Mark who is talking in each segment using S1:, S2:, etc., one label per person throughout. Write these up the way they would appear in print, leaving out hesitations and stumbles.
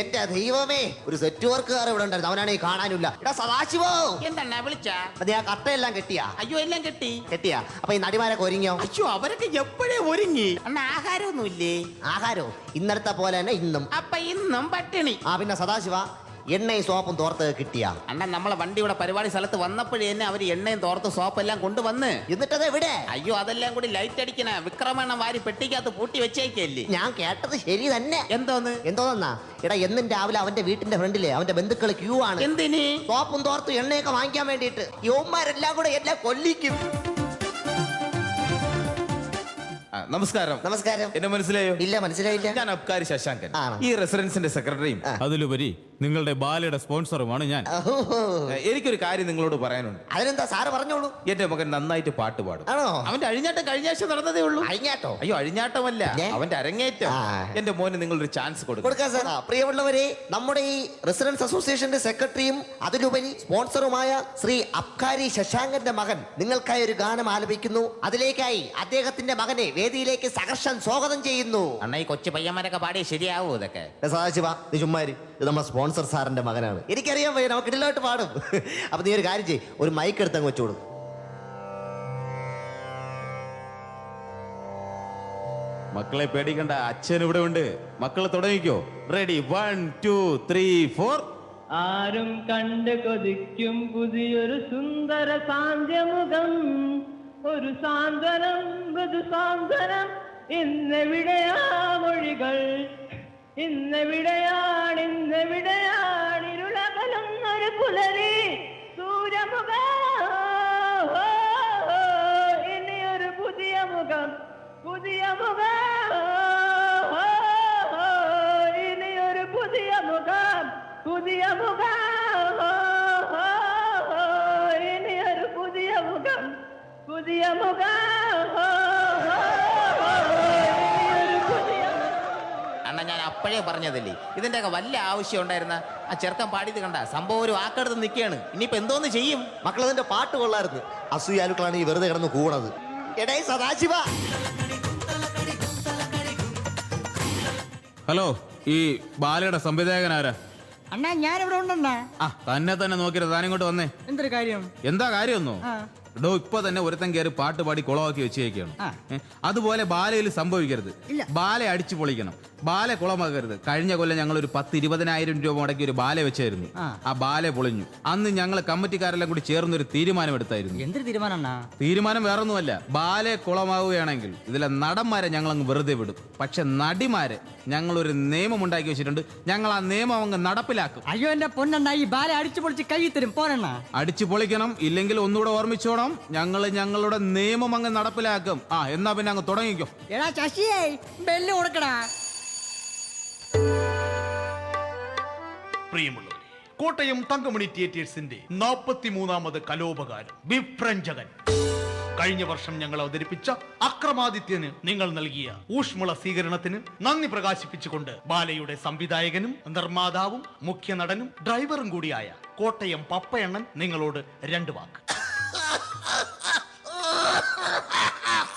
S1: എന്റെ ദൈവമേ, ഒരു സെറ്റ് വർക്കുകാർ ഇവിടെ ഉണ്ടായിരുന്നു, അവനാണ് ഈ കാണാനില്ല. എടാ സദാശിവോ,
S2: എന്താണ് വിളിച്ച?
S1: അതെ, ആ കട്ടയെല്ലാം കെട്ടിയാ?
S2: അയ്യോ, എല്ലാം
S1: കെട്ടിയാ. അപ്പൊ ഈ നടിമാരൊക്കെ ഒരുങ്ങിയോ?
S2: അയ്യോ, അവരൊക്കെ എപ്പോഴേ ഒരുങ്ങി. അണ്ണ ആഹാരമൊന്നുമില്ലേ?
S1: ആഹാരോ ഇന്നലത്തെ പോലെ തന്നെ ഇന്നും.
S2: അപ്പൊ ഇന്നും പട്ടിണി.
S1: പിന്നെ സദാശിവ, എണ്ണയും സോപ്പും തോർത്ത് കിട്ടിയാ?
S2: അണ്ണൻ നമ്മളെ വണ്ടിയുടെ പരിപാടി സ്ഥലത്ത് വന്നപ്പോഴേ തന്നെ അവര് എണ്ണയും തോർത്ത് സോപ്പ് എല്ലാം കൊണ്ടുവന്ന്.
S1: എന്നിട്ടത് എവിടെ?
S2: അയ്യോ, അതെല്ലാം കൂടി ലൈറ്റ് അടിക്കണ വിക്രമണ്ണം വാരി പെട്ടിക്കകത്ത് പൂട്ടി വെച്ചേക്കല്ലേ.
S1: ഞാൻ കേട്ടത് ശരി തന്നെ.
S2: എന്തോന്നാ?
S1: എടാ, എന്നും രാവിലെ അവന്റെ വീട്ടിന്റെ ഫ്രണ്ടിലെ അവന്റെ ബന്ധുക്കൾ ക്യൂ ആണ്.
S2: എന്തിന്?
S1: സോപ്പും തോർത്തും എണ്ണയൊക്കെ വാങ്ങിക്കാൻ വേണ്ടിട്ട്. യോന്മാരെല്ലാം കൂടെ എല്ലാം കൊല്ലിക്കും.
S3: നമസ്കാരം.
S1: നമസ്കാരം.
S3: എന്നെ മനസ്സിലായോ?
S1: ഇല്ല, മനസ്സിലായില്ല.
S3: ഞാൻ അബ്കാരി ശശാങ്കൻ,
S1: ആണോ?
S3: ഈ റെസിഡൻസിന്റെ സെക്രട്ടറിയും
S4: അതിലുപരി നിങ്ങളുടെ ബാലയുടെ സ്പോൺസറുമാണ് ഞാൻ.
S3: എനിക്കൊരു കാര്യം നിങ്ങളോട് പറയാനുണ്ട്.
S1: അതിനെന്താ സാറ് പറഞ്ഞോളൂ.
S3: എന്റെ മകൻ നന്നായിട്ട് പാട്ട് പാടും.
S1: ആണോ?
S3: അവന്റെ അഴിഞ്ഞാട്ടം കഴിഞ്ഞ ആഴ്ച നടന്നതേ ഉള്ളൂ.
S1: അഴിഞ്ഞാട്ടോ?
S3: അയ്യോ, അഴിഞ്ഞാട്ടമല്ല, അവന്റെ അരങ്ങേറ്റം. എന്റെ മോന് നിങ്ങളൊരു ചാൻസ്
S1: കൊടുക്കാം സാർ. പ്രിയമുള്ളവരെ, നമ്മുടെ ഈ റെസിഡൻസ് അസോസിയേഷന്റെ സെക്രട്ടറിയും അതിലുപരി സ്പോൺസറുമായ ശ്രീ അബ്കാരി ശശാങ്കന്റെ മകൻ നിങ്ങൾക്കായി ഒരു ഗാനം ആലപിക്കുന്നു. അതിലേക്കായി അദ്ദേഹത്തിന്റെ മകനെ വേദിയിലേക്ക് സഹർഷം സ്വാഗതം ചെയ്യുന്നു.
S2: അണ്ണ, ഈ കൊച്ചു പയ്യന്മാരൊക്കെ പാടിയ ശരിയാവൂ ഇതൊക്കെ?
S1: സദാശിവ, നീ ചുമ്മാരി. ഇത് നമ്മുടെ സ്പോൺസർ സാറിന്റെ മകനാണ്. എനിക്കറിയാൻ പോയി, നമുക്ക് ഇടയിലോട്ട് പാടും. അപ്പൊ നീ ഒരു കാര്യം ചെയ്യ്, ഒരു മൈക്ക് എടുത്ത് അങ്ങ് വെച്ചോളൂ.
S3: മക്കളെ പേടിക്കണ്ട, അച്ഛൻ ഇവിടെ ഉണ്ട്. മക്കളെ തുടങ്ങിക്കോ. റെഡി, 1 2 3 4.
S5: ആരും കണ്ട് കൊതിക്കും പുതിയൊരു സുന്ദര സാന്ധ്യമുഖം, ഒരു സാന്ത്വനം, മൃദു സാന്ത്വനം. ഇന്നെവിടെയാ മൊഴികൾ, ഇന്നെവിടെയാണ് ഇരുളകലുന്നൊരു പുലരി, സൂര്യമുഖ. ഇനിയൊരു പുതിയ മുഖം, പുതിയ മുഖം. ഇനിയൊരു പുതിയ മുഖം, പുതിയ മുഖം. ഇനിയൊരു പുതിയ മുഖം, പുതിയ മുഖം.
S2: അണ്ണ, ഞാൻ അപ്പോഴേ പറഞ്ഞതല്ലേ, ഇതിന്റെയൊക്കെ വല്ല ആവശ്യം ഉണ്ടായിരുന്ന? ആ ചെറുക്കൻ പാടിയത് കണ്ട സംഭവം ഒരു വാക്കെടുത്ത് നിൽക്കുകയാണ്. ഇനിയിപ്പോ എന്തോന്ന് ചെയ്യും?
S1: മക്കളതിന്റെ പാട്ട് കൊള്ളായിരുന്നു. അസൂയാലുക്കളാണ് ഈ വെറുതെ കിടന്ന് കൂടത്. എടേ സദാശിവ.
S4: ഹലോ, ഈ ബാലയുടെ സംവിധായകൻ ആരാ?
S5: അണ്ണാ, ഞാനിവിടെ ഉണ്ടെണ്ണ.
S4: തന്നെ നോക്കിയത്, താനിങ്ങോട്ട് വന്നേ.
S5: എന്തൊരു കാര്യം?
S4: എന്താ കാര്യമൊന്നോ? ഇപ്പൊ തന്നെ ഒരുത്തൻ കയറി പാട്ട് പാടി കുളമാക്കി വെച്ചേക്കാണ്. അതുപോലെ ബാലയിൽ സംഭവിക്കരുത്. ബാല അടിച്ചു പൊളിക്കണം, ബാല കുളമാക്കരുത്. കഴിഞ്ഞ കൊല്ലം ഞങ്ങൾ ഒരു 10-20,000 രൂപ മുടക്കി ഒരു ബാല വെച്ചായിരുന്നു. ആ ബാല പൊളിഞ്ഞു. അന്ന് ഞങ്ങൾ കമ്മിറ്റിക്കാരെല്ലാം കൂടി ചേർന്നൊരു തീരുമാനം എടുത്തായിരുന്നു.
S5: എന്തൊരു തീരുമാനം?
S4: തീരുമാനം വേറൊന്നുമല്ല, ബാലെ കുളമാവുകയാണെങ്കിൽ ഇതിലെ നടന്മാരെ ഞങ്ങൾ അങ്ങ് വെറുതെ വിടും. പക്ഷെ നടിമാരെ ഞങ്ങളൊരു നിയമം ഉണ്ടാക്കി വെച്ചിട്ടുണ്ട്. ഞങ്ങൾ ആ നിയമം അങ്ങ് നടപ്പിലാക്കും.
S5: അയ്യോ, എന്റെ പൊന്നെണ്ണ, ഈ ബാല അടിച്ചു പൊളിച്ച് കൈ തരും പോരെണ്ണ.
S4: അടിച്ചു പൊളിക്കണം, ഇല്ലെങ്കിൽ ഒന്നുകൂടെ ഓർമ്മിച്ചോണം, ഞങ്ങളുടെ നിയമം അങ്ങ് നടപ്പിലാക്കും. എന്നാ പിന്നെ അങ്ങ് തുടങ്ങിക്കോ.
S5: എടാ ശശിയേ, ബെല്ല് കൊടുക്കടാ.
S6: പ്രിയമുള്ളവരെ, കോട്ടയം തങ്കമണി തിയേറ്റേഴ്സിന്റെ 43ാമത് കലോപകാരം വിഭ്രഞ്ജകൻ. കഴിഞ്ഞ വർഷം ഞങ്ങൾ അവതരിപ്പിച്ച അക്രമാദിത്യന് നിങ്ങൾ നൽകിയ ഊഷ്മള സ്വീകരണത്തിന് നന്ദി പ്രകാശിപ്പിച്ചുകൊണ്ട് ബാലയുടെ സംവിധായകനും നിർമ്മാതാവും മുഖ്യ നടനും ഡ്രൈവറും കൂടിയായ കോട്ടയം പപ്പയണ്ണൻ നിങ്ങളോട് 2 വാക്ക്.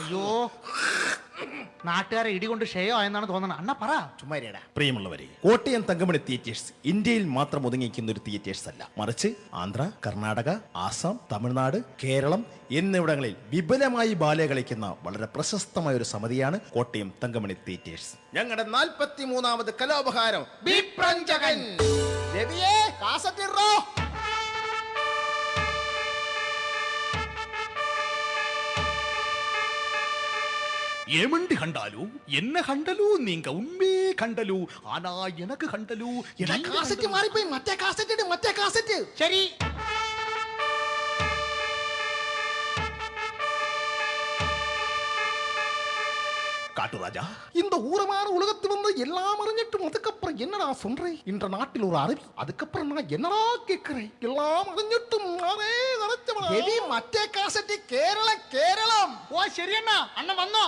S6: അയ്യോ, നാട്ടുകാരെ ഇടികൊണ്ട് ക്ഷയോ ആയെന്നാണ് തോന്നുന്നത്. അണ്ണ പറ.
S1: ചുമ്മാരിയടാ.
S7: പ്രിയമുള്ളവരെ, കോട്ടയം തങ്കമണി തിയേറ്റേഴ്സ് ഇന്ത്യയിൽ മാത്രം ഒതുങ്ങിയിരിക്കുന്ന ഒരു തിയേറ്റേഴ്സ് അല്ല, മറിച്ച് ആന്ധ്ര, കർണാടക, ആസാം, തമിഴ്നാട്, കേരളം എന്നിവിടങ്ങളിൽ വിപുലമായി ബാലെ കളിക്കുന്ന വളരെ പ്രശസ്തമായ ഒരു സമിതിയാണ് കോട്ടയം തങ്കമണി തിയേറ്റേഴ്സ്. ഞങ്ങളുടെ 43ാമത് കലോപഹാരം വിഭ്രഞ്ജകൻ. രവിയേ, കാസറ്റ് ഇറോ.
S6: ஏமண்டி கண்டாலு என்ன கண்டலு நீங்க உண்மே கண்டலு ஆனா எனக்கு கண்டலு எனக்கு காசറ്റ് മാറിപ്പോയി. മറ്റേ കാസറ്റ് ഇട്, മറ്റേ കാസറ്റ്.
S2: ശരി.
S7: காட்டு ராஜா, இந்த ஊரமான உலகத்து வந்து எல்லாம் அறிஞ்சிட்டும் அதுக்கப்புறம் என்னடா சொல்றேன்? இன்ற நாட்டில் ஒரு அருவி, அதுக்கப்புறம் நான் என்னடா கேட்கிறேன்? எல்லாம் அறிஞ்சிட்டும் நானே நினைச்சவனா.
S6: ഹെവി മറ്റേ കാസറ്റ്. കേരളം, കേരളം. ഓ ശരിയണ്ണ, അണ്ണ വന്നോ?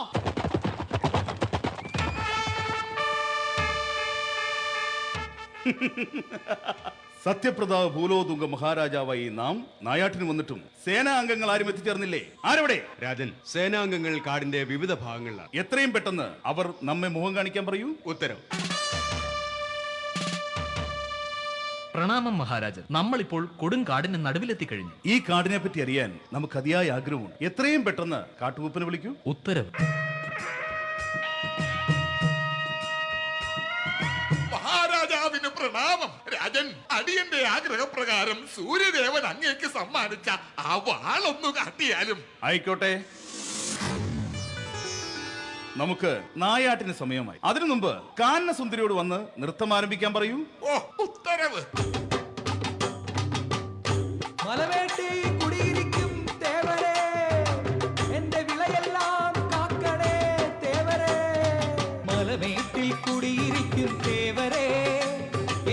S8: സത്യപ്രതാപ ഭൂലോതുംഗ മഹാരാജാവായി നാം നായാട്ടിന് വന്നിട്ടും സേനാ അംഗങ്ങൾ ആരും എത്തിച്ചേർന്നില്ലേ? ആരവിടെ?
S9: രാജൻ, സേനാംഗങ്ങൾ കാടിന്റെ വിവിധ ഭാഗങ്ങളിലാണ്.
S8: എത്രയും പെട്ടെന്ന് അവർ നമ്മെ മുഖം കാണിക്കാൻ പറയൂ.
S9: ഉത്തരവ്.
S10: പ്രണാമം മഹാരാജൻ. നമ്മളിപ്പോൾ കൊടുങ്കാടിന് നടുവിലെത്തിക്കഴിഞ്ഞു.
S8: ഈ കാടിനെ പറ്റി അറിയാൻ നമുക്ക് അതിയായ ആഗ്രഹമുണ്ട്. എത്രയും പെട്ടെന്ന് കാട്ടുമൂപ്പനെ വിളിക്കൂ.
S10: ഉത്തരവ്.
S11: മഹാരാജാവിന് പ്രണാമം. രാജൻ, അടിയന്റെ ആഗ്രഹപ്രകാരം സൂര്യദേവൻ അങ്ങേക്ക് സമ്മാനിച്ച ആ വാളൊന്നു കാട്ടിയാലും.
S8: ആയിക്കോട്ടെ, നമുക്ക് നായാട്ടിന് സമയമായി. അതിനു മുമ്പ് കാനന സുന്ദരിയോട് വന്ന് നൃത്തം ആരംഭിക്കാൻ പറയൂ.
S11: ഓ, ഉത്തരവ്.
S12: മലവേട്ടി കുടിയിരിക്കും തേവരേ, എന്റെ വിളയെല്ലാം കാക്കണേ തേവരേ. മലവേട്ടിൽ കുടിയിരിക്കും തേവരേ,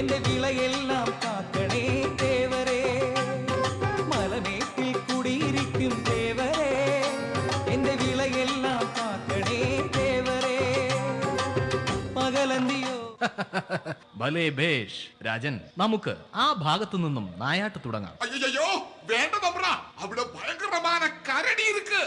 S12: എന്റെ വിളയെല്ലാം കാക്കണേ തേവരേ. മലവേട്ടിൽ കുടിയിരിക്കും തേവരേ, എന്റെ വിളയെല്ലാം കാക്കണേ തേവരേ. പകലന്തിയോ
S10: ഭലേ ഭേഷ്. രാജൻ, നമുക്ക് ആ ഭാഗത്തു നിന്നും നായാട്ട് തുടങ്ങാം.
S11: അയ്യോ, വേണ്ട തമ്പ്ര, അവിടെ ഭയങ്കരமான കരടി ഇருக்கு.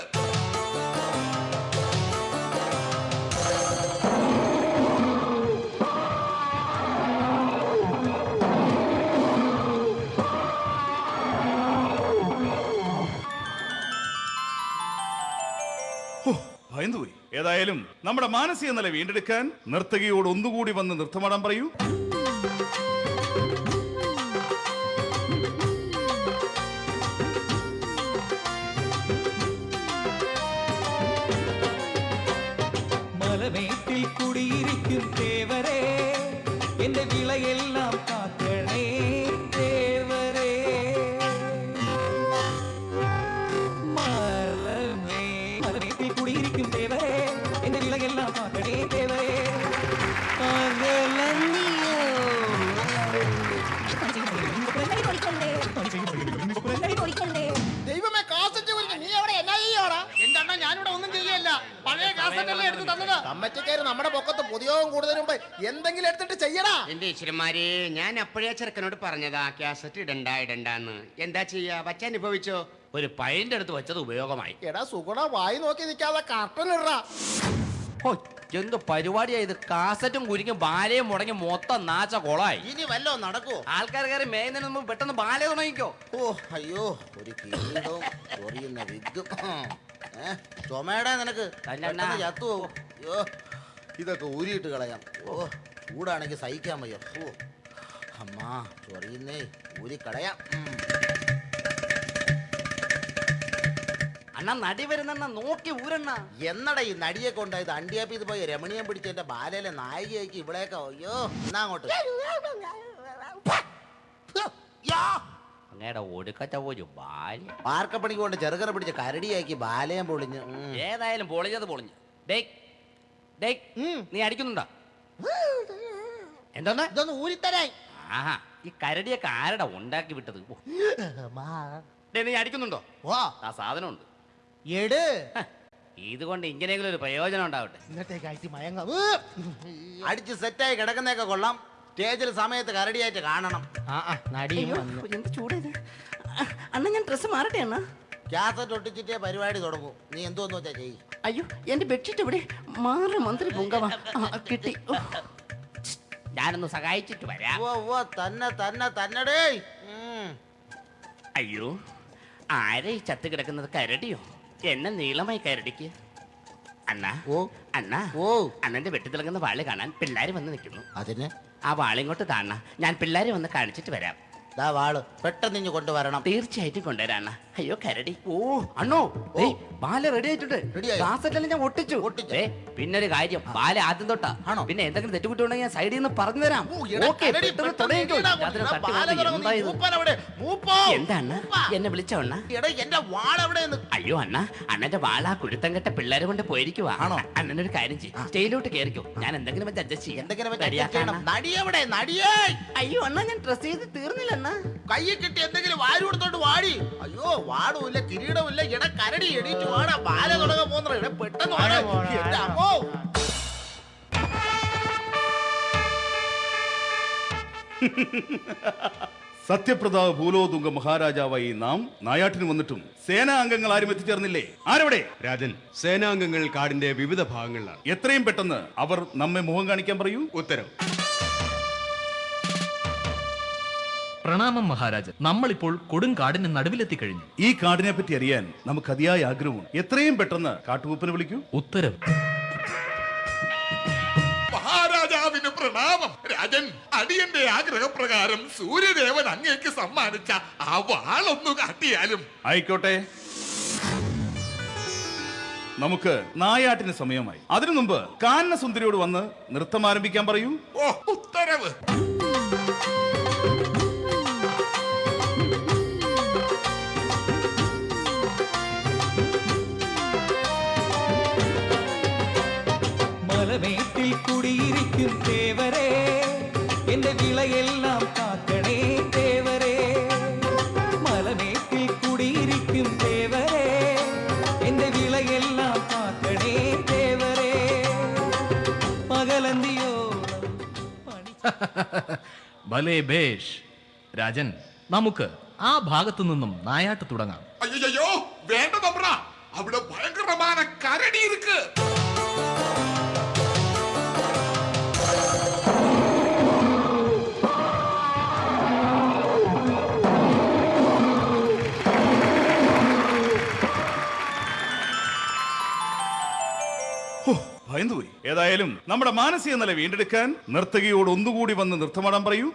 S8: ഭയന്നുപോയി. ഏതായാലും നമ്മുടെ മാനസിക നില വീണ്ടെടുക്കാൻ നർത്തകിയോട് ഒന്നുകൂടി വന്ന് നൃത്തമാടാൻ പറയൂ.
S12: മലവേട്ടിൽ കുടിയിരിക്കും തേവരേ, എന്റെ വിളയെല്ലാം കാക്കണേ തേവരേ. മലവേട്ടിൽ കുടിയിരിക്കും തേവരേ, എന്റെ വിളയെല്ലാം കാക്കണേ തേവരേ.
S1: ദൈവമേ, കാസറ്റ് നീ അവിടെ എന്നാ ചെയ്യോടാ?
S6: എന്റെ അണ്ണ, ഞാനിവിടെ ഒന്നും ചെയ്യല്ല. പഴയ കാസറ്റല്ലേ എടുത്ത് തന്നത്.
S1: കമ്മറ്റിക്കാര് നമ്മുടെ പൊക്കത്ത് പൊതുയോഗം കൂടുതൽ മുമ്പ് എന്തെങ്കിലും എടുത്തിട്ട് ചെയ്യടാ.
S13: എന്റെ ഈശ്വരന്മാരെ, ഞാൻ അപ്പോഴേ ചെറുക്കനോട് പറഞ്ഞതാ കാസറ്റ് ഇടണ്ടാന്ന്. എന്താ ചെയ്യാ, വച്ച അനുഭവിച്ചോ? ഒരു പൈൻ്റെ അടുത്ത് വെച്ചത് ഉപയോഗമായി.
S1: എടാ സുഗുണ, വായി നോക്കി നിൽക്കാതെ കർട്ടൻ ഇടാ.
S13: എന്ത് പരിപാടിയാ ഇത്? കാസറ്റും കുരിക്കും ബാലയും മുടങ്ങി മൊത്തം നാച്ച കൊളായി.
S1: ഇനി വല്ലോ നടക്കുവോ?
S13: ആൾക്കാർ കയറി മേയുന്നതിന് മുമ്പ് പെട്ടെന്ന് ബാല തുടങ്ങിക്കോ.
S1: ഓ അയ്യോ, ഒരു കിരീടവും ചൊറിയുന്ന വിഗും. ചുമയുടെ നിനക്ക് ചത്തു പോകും. അയ്യോ, ഇതൊക്കെ ഊരിയിട്ട് കളയാം. ഓ, ചൂടാണെങ്കിൽ സഹിക്കാൻ വയ്യ. ഓ അമ്മാ, ചൊറിയുന്നേ, ഊരി കളയാം.
S13: അണ്ണാ, നടി വരുന്ന നോക്കി ഊരണ്ണ.
S1: എന്നടാ ഈ നടിയെ കൊണ്ടായത്? അണ്ടിയാപ്പിത് പോയി രമണിയം പിടിച്ച് എന്റെ ബാലയിലെ നായികയ്ക്ക് ഇവിടെയൊക്കെ. അയ്യോ, എന്നാ അങ്ങോട്ട്.
S13: അങ്ങയുടെ ഒടുക്കച്ച പോയി ബാല.
S1: പാർക്കപ്പണിക്ക് കൊണ്ട് ചെറുകര പിടിച്ച് കരടിയാക്കി ബാലയം പൊളിഞ്ഞ്.
S13: ഏതായാലും പൊളിഞ്ഞത് പൊളിഞ്ഞ്. നീ അടിക്കുന്നുണ്ടോ? എന്തോന്ന്
S1: ഇതൊന്ന് ഊരിത്തരായി.
S13: ആഹാ, ഈ കരടിയൊക്കെ ആരടാ ഉണ്ടാക്കി വിട്ടത്? നീ അടിക്കുന്നുണ്ടോ? ആ സാധനം ഉണ്ട്.
S1: എട്,
S13: ഇതുകൊണ്ട് ഇങ്ങനെയെങ്കിലും ഒരു പ്രയോജനം ഉണ്ടാവട്ടെ.
S1: ഇന്നത്തേക്ക് മയങ്ങ അടിച്ച് സെറ്റായി കിടക്കുന്നതൊക്കെ കൊള്ളാം. സ്റ്റേജിൽ സമയത്ത് കരടിയായിട്ട് കാണണം.
S13: എന്ത് ചൂടേത് അണ്ണ? ഞാൻ ഡ്രസ് മാറട്ടെ അണ്ണ?
S1: ക്യാസറ്റ് ഒട്ടിച്ചിട്ടേ പരിപാടി തുടങ്ങും. നീ എന്തോന്ന് വെച്ചാ ചെയ്യ്.
S13: അയ്യോ, എന്റെ ബെഡ്ഷീറ്റ് എവിടെ? മാറി മന്ത്രി പൊങ്കവ കിട്ടി. ഞാനൊന്ന് സഹായിച്ചിട്ട് വരാം.
S1: തന്നെ തന്നെ തന്നെടേ.
S13: അയ്യോ, ആരെ ഈ ചത്ത് കിടക്കുന്നത്? കരടിയോ? എന്നെ നീളമായി കരടിക്ക്. അണ്ണാ, അണ്ണാ, അണ്ണന്റെ വെട്ടിത്തിളങ്ങുന്ന വാള് കാണാൻ പിള്ളേര് വന്ന് നിൽക്കുന്നു.
S1: അതിന്
S13: ആ വാളിങ്ങോട്ട് താണ്ണ, ഞാൻ പിള്ളേരെ വന്ന് കാണിച്ചിട്ട് വരാം.
S1: വാള് പെട്ടെന്ന് ഇഞ്ഞ് കൊണ്ടുവരണം.
S13: തീർച്ചയായിട്ടും കൊണ്ടുവരാണ്ണ. അയ്യോ കരടി. ഓ അണ്ണോ, ബാല റെഡി ആയിട്ടുണ്ട്. കാസറ്റെല്ലാം ഞാൻ ഒട്ടിച്ചു. പിന്നെ ഒരു കാര്യം, ബാല ആദ്യം തൊട്ടാ. പിന്നെ എന്തെങ്കിലും തെറ്റുകുട്ടുണ്ടെങ്കിൽ ഞാൻ സൈഡിൽ നിന്ന് പറഞ്ഞു തരാം. എന്താണ് എന്നെ വിളിച്ചോ അണ്ണ?
S1: എന്റെ വാളെവിടെ?
S13: അയ്യോ അണ്ണ, അണ്ണന്റെ വാള ആ കുരുത്തം കെട്ട പിള്ളേരെ കൊണ്ട് പോയിരിക്കുവാ. അണ്ണനൊരു കാര്യം ചെയ്യും, സ്റ്റേജിലോട്ട് കയറിക്കോ. ഞാൻ എന്തെങ്കിലും വെച്ച് അഡ്ജസ്റ്റ് ചെയ്യാം. അയ്യോ അണ്ണ, ഞാൻ ഡ്രസ് ചെയ്ത് തീർന്നില്ല അണ്ണ.
S1: കയ്യിൽ കിട്ടി എന്തെങ്കിലും വാരി കൊടുത്തോണ്ട് വാടി. അയ്യോ, വാടുമില്ല, കിരീടമില്ല. ഇട കരടി എണീറ്റ് വാടാ. ബാല തുടങ്ങാൻ പോകുന്ന ഇട പെട്ടെന്ന് വാടാ. എന്റെ അമ്മോ.
S8: സത്യപ്രതാപ് ഭൂലോതുംഗ മഹാരാജാവായി നാം നായാട്ടിന് വന്നിട്ടും സേനാ അംഗങ്ങൾ ആരും എത്തിച്ചേർന്നില്ലേ? ആരവിടെ?
S9: രാജൻ, സേനാംഗങ്ങൾ കാടിന്റെ വിവിധ ഭാഗങ്ങളിലാണ്.
S8: എത്രയും പെട്ടെന്ന് അവർ നമ്മെ മുഖം കാണിക്കാൻ പറയൂ.
S9: ഉത്തരവ്.
S10: പ്രണാമം മഹാരാജൻ. നമ്മളിപ്പോൾ കൊടുങ്കാടിന് നടുവിലെത്തി കഴിഞ്ഞു.
S8: ഈ കാടിനെ പറ്റി അറിയാൻ നമുക്ക് അതിയായ ആഗ്രഹമുണ്ട്. എത്രയും പെട്ടെന്ന് കാട്ടുകൂപ്പനെ വിളിക്കൂ.
S10: ഉത്തരവ്.
S11: മഹാരാജാവിന് പ്രണാമം. രാജൻ, അടിയന്റെ ആഗ്രഹപ്രകാരം സൂര്യദേവൻ അങ്ങേക്ക് സമ്മാനിച്ച ആ വാളൊന്നു കാട്ടിയാലും.
S8: ആയിക്കോട്ടെ, നമുക്ക് നായാട്ടിന് സമയമായി. അതിനു മുമ്പ് കാനന സുന്ദരിയോട് വന്ന് നൃത്തം ആരംഭിക്കാൻ പറയൂ.
S11: ഓ, ഉത്തരവ്.
S12: മലമേട്ടിൽ കുടിയിരിക്കും ദേവരേ, എന്റെ വിളയെല്ലാം കാക്കണേ ദേവരേ. മലമേട്ടിൽ കുടിയിരിക്കും ദേവരേ, എന്റെ വിളയെല്ലാം കാക്കണേ ദേവരേ. പകലന്തിയോളം
S10: ഭലേ ബേഷ്. രാജൻ, നമുക്ക് ആ ഭാഗത്തു നിന്നും നായാട്ട് തുടങ്ങാം.
S11: അയ്യോ, വേണ്ട തമ്പ്ര, അവിടെ ഭയങ്കരமான കരടി ഇருக்கு.
S8: ഭയന്നുപോയി. ഏതായാലും നമ്മുടെ മാനസിക നില വീണ്ടെടുക്കാൻ നർത്തകിയോട് ഒന്നുകൂടി വന്ന് നൃത്തമാടാൻ പറയൂ.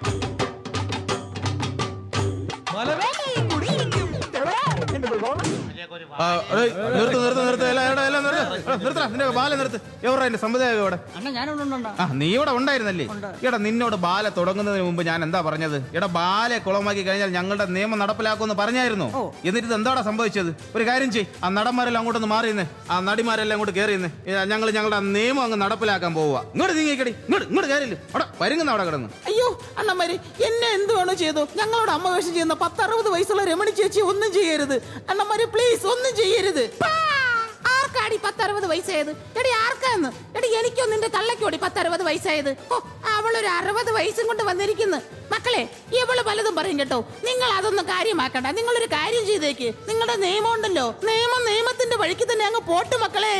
S5: അണ്ണാ ഞാനിവിടെ ഉണ്ടോ?
S4: നീ ഇവിടെ ഉണ്ടായിരുന്നല്ലേ? എടാ, നിന്നോട് ബാല തുടങ്ങുന്നതിന് മുമ്പ് ഞാൻ എന്താ പറഞ്ഞത്? എടാ, ബാലെ കുളമാക്കി കഴിഞ്ഞാൽ ഞങ്ങളുടെ നിയമം നടപ്പിലാക്കുമെന്ന് പറഞ്ഞായിരുന്നു. എന്നിട്ട് ഇത് എന്താടാ സംഭവിച്ചത്? ഒരു കാര്യം ചെയ്യ്, ആ നടന്മാരെല്ലാം അങ്ങോട്ടൊന്ന് മാറിയെന്ന്, ആ നടിമാരെല്ലാം അങ്ങോട്ട് കയറിയെന്ന്. ഞങ്ങളുടെ നിയമം അങ്ങ് നടപ്പിലാക്കാൻ പോവുക. ഇങ്ങോട്ട് നീങ്ങിക്കടി, ഇങ്ങോട്ട് കയറില്ല. അവിടെ വരുങ്ങുന്ന അവിടെ കിടന്ന്.
S13: അയ്യോ അണ്ണന്മാര്, എന്നെ എന്ത് വേണോ ചെയ്തു. ഞങ്ങളോട് അമ്മ വേഷം ചെയ്യുന്ന 10-60 വയസ്സുള്ള രമണി ചേച്ചി ഒന്നും ചെയ്യരുത്. അണ്ണന്മാര് പ്ലീസ് ഒന്നും ചെയ്യരുത്. ആർക്കാടി 10-60 വയസ്സായത്? എടി ആർക്കാന്ന്? എടി എനിക്കോ നിന്റെ തള്ളക്കോടി 10-60 വയസ്സായത്? ഓ, അവളൊരു 60 വയസ്സും കൊണ്ട് വന്നിരിക്കുന്നു. മക്കളെ, ഇവള് പലതും പറയും കേട്ടോ. നിങ്ങൾ അതൊന്നും കാര്യമാക്കണ്ട. നിങ്ങളൊരു കാര്യം ചെയ്തേക്ക്. നിങ്ങളുടെ നിയമം ഉണ്ടല്ലോ, നിയമത്തിന്റെ വഴിക്ക് തന്നെ അങ്ങ് പോട്ട് മക്കളെ.